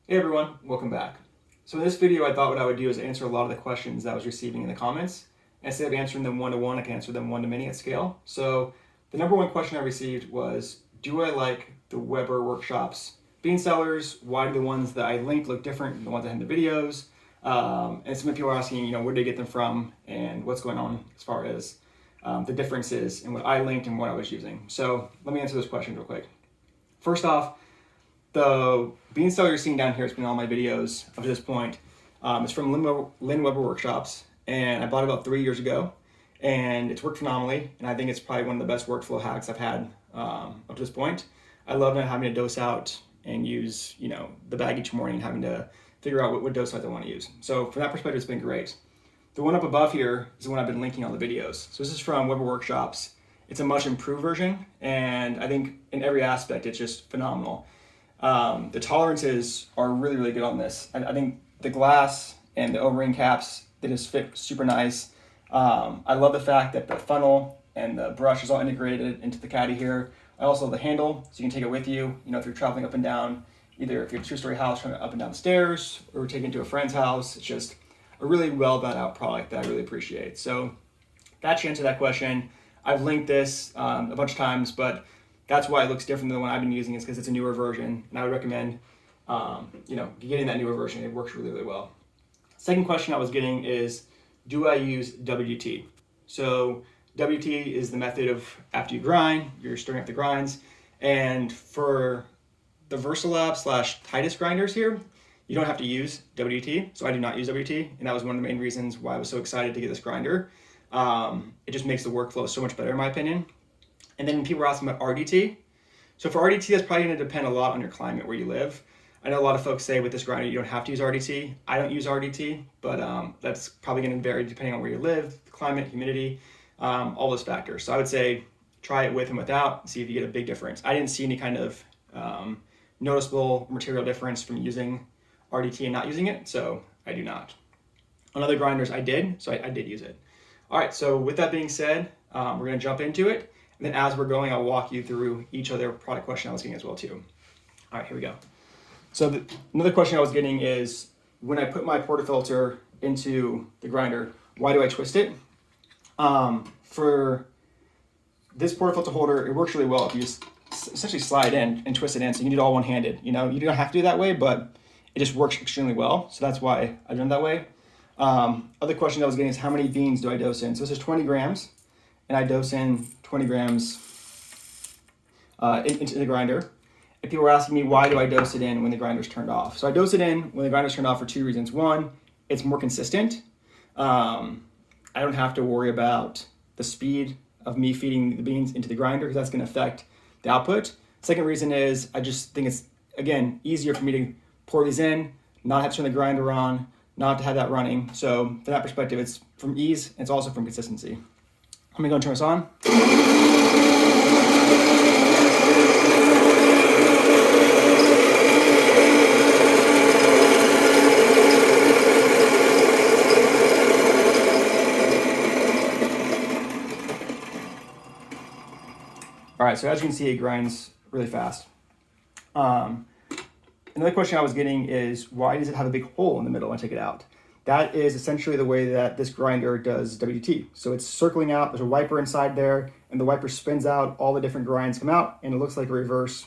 Hey everyone, welcome back. So in this video, I thought what I would do is answer a lot of the questions that I was receiving in the comments. Instead of answering them one-to-one, I can answer them one-to-many at scale. So the number one question I received was, do I like the Weber Workshops bean cellars? Why do the ones that I linked look different than the ones I had in the videos? And some people are asking, where did I get them from and what's going on as far as the differences in what I linked and what I was using. So let me answer those questions real quick. First off, the bean cellar you're seeing down here has been all my videos up to this point. It's from Lynn Weber Workshops, and I bought it about 3 years ago, and it's worked phenomenally, and I think it's probably one of the best workflow hacks I've had up to this point. I love not having to dose out and use the bag each morning, having to figure out what dose size I want to use. So from that perspective, it's been great. The one up above here is the one I've been linking on the videos. So this is from Weber Workshops. It's a much improved version, and I think in every aspect, it's just phenomenal. The tolerances are really, really good on this. I think the glass and the O-ring caps, they just fit super nice. I love the fact that the funnel and the brush is all integrated into the caddy here. I also love the handle, so you can take it with you, if you're traveling up and down, either if you're a two-story house trying to up and down the stairs or taking it to a friend's house. It's just a really well thought out product that I really appreciate. So that's the answer to that question. I've linked this a bunch of times, but that's why it looks different than the one I've been using, is because it's a newer version, and I would recommend, getting that newer version. It works really, really well. Second question I was getting is, do I use WT? So WT is the method of after you grind, you're stirring up the grinds, and for the Versalab / Titus grinders here, you don't have to use WT, so I do not use WT, and that was one of the main reasons why I was so excited to get this grinder. It just makes the workflow so much better in my opinion. And then people are asking about RDT. So for RDT, that's probably going to depend a lot on your climate where you live. I know a lot of folks say with this grinder, you don't have to use RDT. I don't use RDT, but that's probably going to vary depending on where you live, climate, humidity, all those factors. So I would say try it with and without, see if you get a big difference. I didn't see any kind of noticeable material difference from using RDT and not using it, so I do not. On other grinders, I did, so I did use it. All right, so with that being said, we're going to jump into it. And then as we're going, I'll walk you through each other product question I was getting as well too. All right, here we go. So another question I was getting is, when I put my portafilter into the grinder, why do I twist it? For this portafilter holder, it works really well if you just essentially slide in and twist it in. So you can do it all one-handed. You don't have to do it that way, but it just works extremely well. So that's why I've done it that way. Other question I was getting is, how many beans do I dose in? So this is 20 grams. And I dose in 20 grams into the grinder. And people were asking me, why do I dose it in when the grinder's turned off? So I dose it in when the grinder's turned off for two reasons. One, it's more consistent. I don't have to worry about the speed of me feeding the beans into the grinder, because that's going to affect the output. Second reason is, I just think it's, again, easier for me to pour these in, not have to turn the grinder on, not have to have that running. So from that perspective, it's from ease, and it's also from consistency. Let me go and turn this on. All right, so as you can see, it grinds really fast. Another question I was getting is, why does it have a big hole in the middle when I take it out? That is essentially the way that this grinder does WT. So it's circling out, there's a wiper inside there, and the wiper spins out, all the different grinds come out, and it looks like a reverse,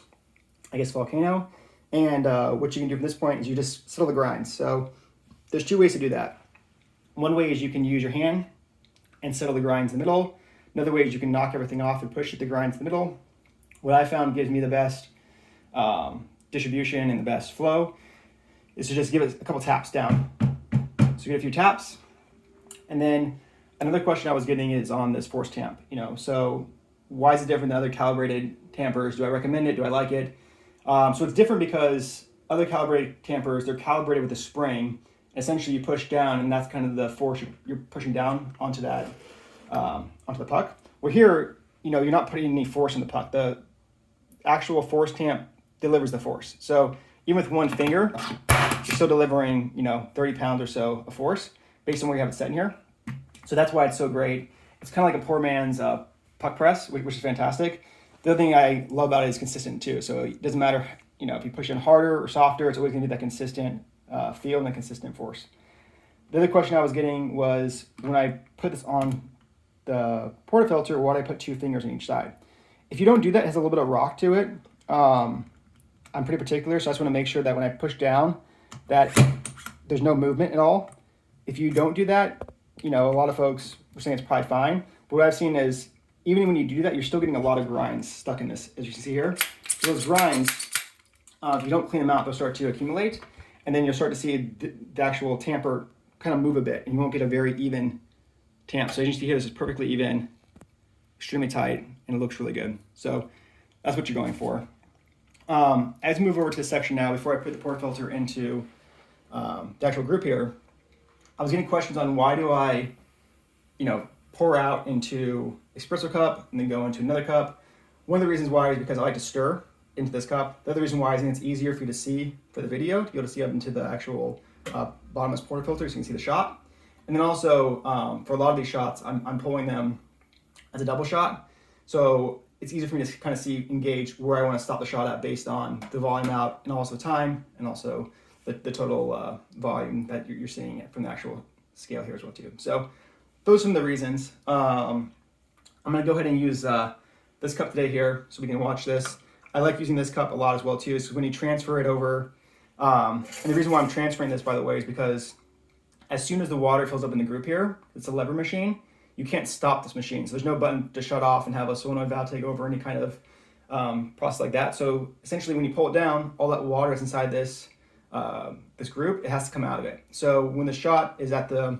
volcano. And what you can do from this point is you just settle the grinds. So there's two ways to do that. One way is you can use your hand and settle the grinds in the middle. Another way is you can knock everything off and push the grinds in the middle. What I found gives me the best distribution and the best flow is to just give it a couple taps down. So you get a few taps. And then another question I was getting is on this force tamp. So why is it different than other calibrated tampers? Do I recommend it? Do I like it? So it's different because other calibrated tampers, they're calibrated with a spring. Essentially you push down, and that's kind of the force you're pushing down onto that, onto the puck. Well here, you're not putting any force in the puck. The actual force tamp delivers the force. So even with one finger, you're still delivering, 30 pounds or so of force based on where you have it set in here. So that's why it's so great. It's kind of like a poor man's puck press, which is fantastic. The other thing I love about it is consistent too. So it doesn't matter if you push in harder or softer, it's always going to be that consistent feel and a consistent force. The other question I was getting was, when I put this on the portafilter, why do I put 2 fingers on each side? If you don't do that, it has a little bit of rock to it. I'm pretty particular, so I just want to make sure that when I push down, that there's no movement at all. If you don't do that, a lot of folks were saying it's probably fine. But what I've seen is, even when you do that, you're still getting a lot of grinds stuck in this, as you can see here. So those grinds, if you don't clean them out, they'll start to accumulate, and then you'll start to see the actual tamper kind of move a bit, and you won't get a very even tamp. So as you can see here, this is perfectly even, extremely tight, and it looks really good. So that's what you're going for. As we move over to this section now, before I put the portafilter into the actual group here, I was getting questions on why do I, pour out into espresso cup and then go into another cup. One of the reasons why is because I like to stir into this cup. The other reason why is I think it's easier for you to see for the video, to be able to see up into the actual bottomless portafilter so you can see the shot. And then also, for a lot of these shots, I'm pulling them as a double shot. So it's easier for me to kind of see, engage where I want to stop the shot at based on the volume out and also time and also the total volume that you're seeing from the actual scale here as well too. So those are some of the reasons. I'm going to go ahead and use this cup today here so we can watch this. I like using this cup a lot as well too, is when you transfer it over. And the reason why I'm transferring this, by the way, is because as soon as the water fills up in the group here, it's a lever machine, you can't stop this machine. So there's no button to shut off and have a solenoid valve take over, any kind of process like that. So essentially when you pull it down, all that water that's inside this this group, it has to come out of it. So when the shot is at the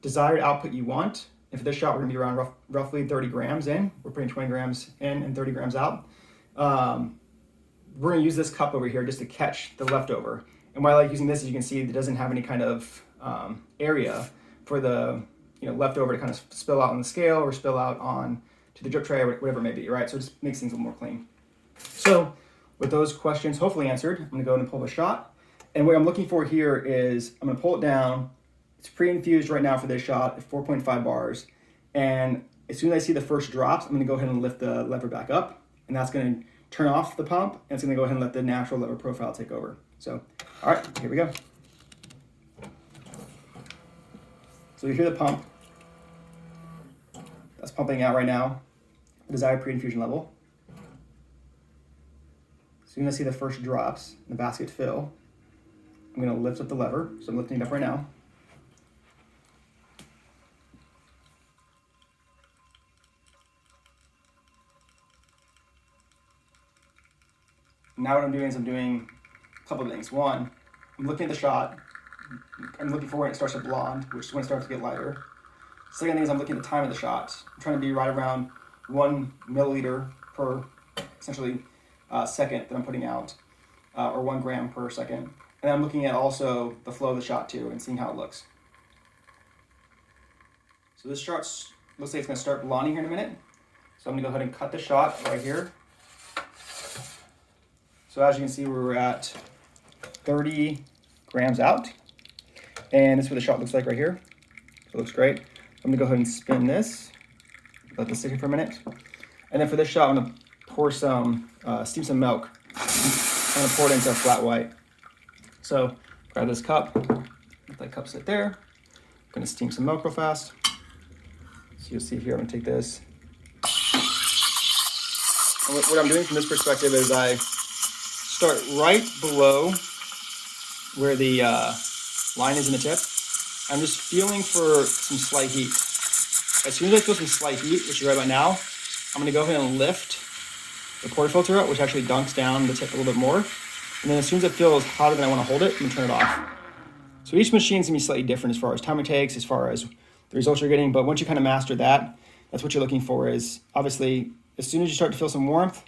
desired output you want, and for this shot we're gonna be around roughly 30 grams in, we're putting 20 grams in and 30 grams out. We're gonna use this cup over here just to catch the leftover. And why I like using this is you can see it doesn't have any kind of area for the leftover to kind of spill out on the scale or spill out on to the drip tray or whatever it may be, right? So it just makes things a little more clean. So with those questions hopefully answered, I'm gonna go ahead and pull the shot. And what I'm looking for here is, I'm gonna pull it down. It's pre-infused right now for this shot at 4.5 bars. And as soon as I see the first drops, I'm gonna go ahead and lift the lever back up, and that's gonna turn off the pump, and it's gonna go ahead and let the natural lever profile take over. So, all right, here we go. So you hear the pump. That's pumping out right now, the desired pre-infusion level. As soon as I see the first drops, the basket fill, I'm gonna lift up the lever. So I'm lifting it up right now. Now what I'm doing is I'm doing a couple of things. One, I'm looking at the shot. I'm looking for when it starts to blonde, which is when it starts to get lighter. Second thing is I'm looking at the time of the shot. I'm trying to be right around 1 milliliter per, essentially, second that I'm putting out, or 1 gram per second. And I'm looking at also the flow of the shot too and seeing how it looks. So this shot looks like it's gonna start blonding here in a minute. So I'm gonna go ahead and cut the shot right here. So as you can see, we're at 30 grams out. And this is what the shot looks like right here. So it looks great. I'm gonna go ahead and spin this, let this sit here for a minute. And then for this shot, I'm gonna pour some, steam some milk. I'm gonna pour it into a flat white. So grab this cup, let that cup sit there. I'm gonna steam some milk real fast. So you'll see here, I'm gonna take this. And what I'm doing from this perspective is I start right below where the line is in the tip. I'm just feeling for some slight heat. As soon as I feel some slight heat, which is right about now, I'm gonna go ahead and lift the portafilter out, which actually dunks down the tip a little bit more. And then as soon as it feels hotter than I wanna hold it, I'm gonna turn it off. So each machine's gonna be slightly different as far as time it takes, as far as the results you're getting. But once you kind of master that, that's what you're looking for is, obviously, as soon as you start to feel some warmth,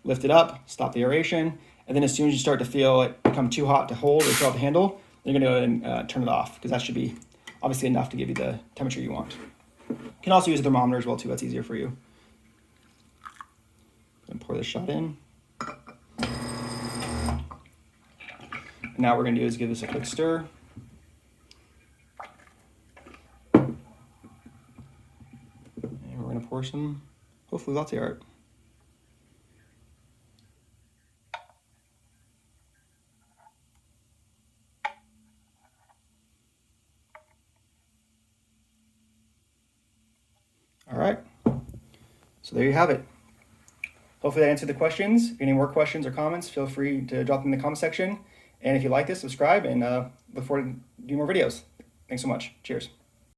lift it up, stop the aeration. And then as soon as you start to feel it become too hot to hold or too hot to handle, you're gonna go ahead and turn it off, because that should be obviously enough to give you the temperature you want. You can also use a thermometer as well too, that's easier for you. And pour this shot in. And now what we're gonna do is give this a quick stir. And we're gonna pour some, hopefully, latte art. So there you have it. Hopefully that answered the questions. If you have any more questions or comments, feel free to drop them in the comment section. And if you like this, subscribe, and look forward to doing more videos. Thanks so much. Cheers.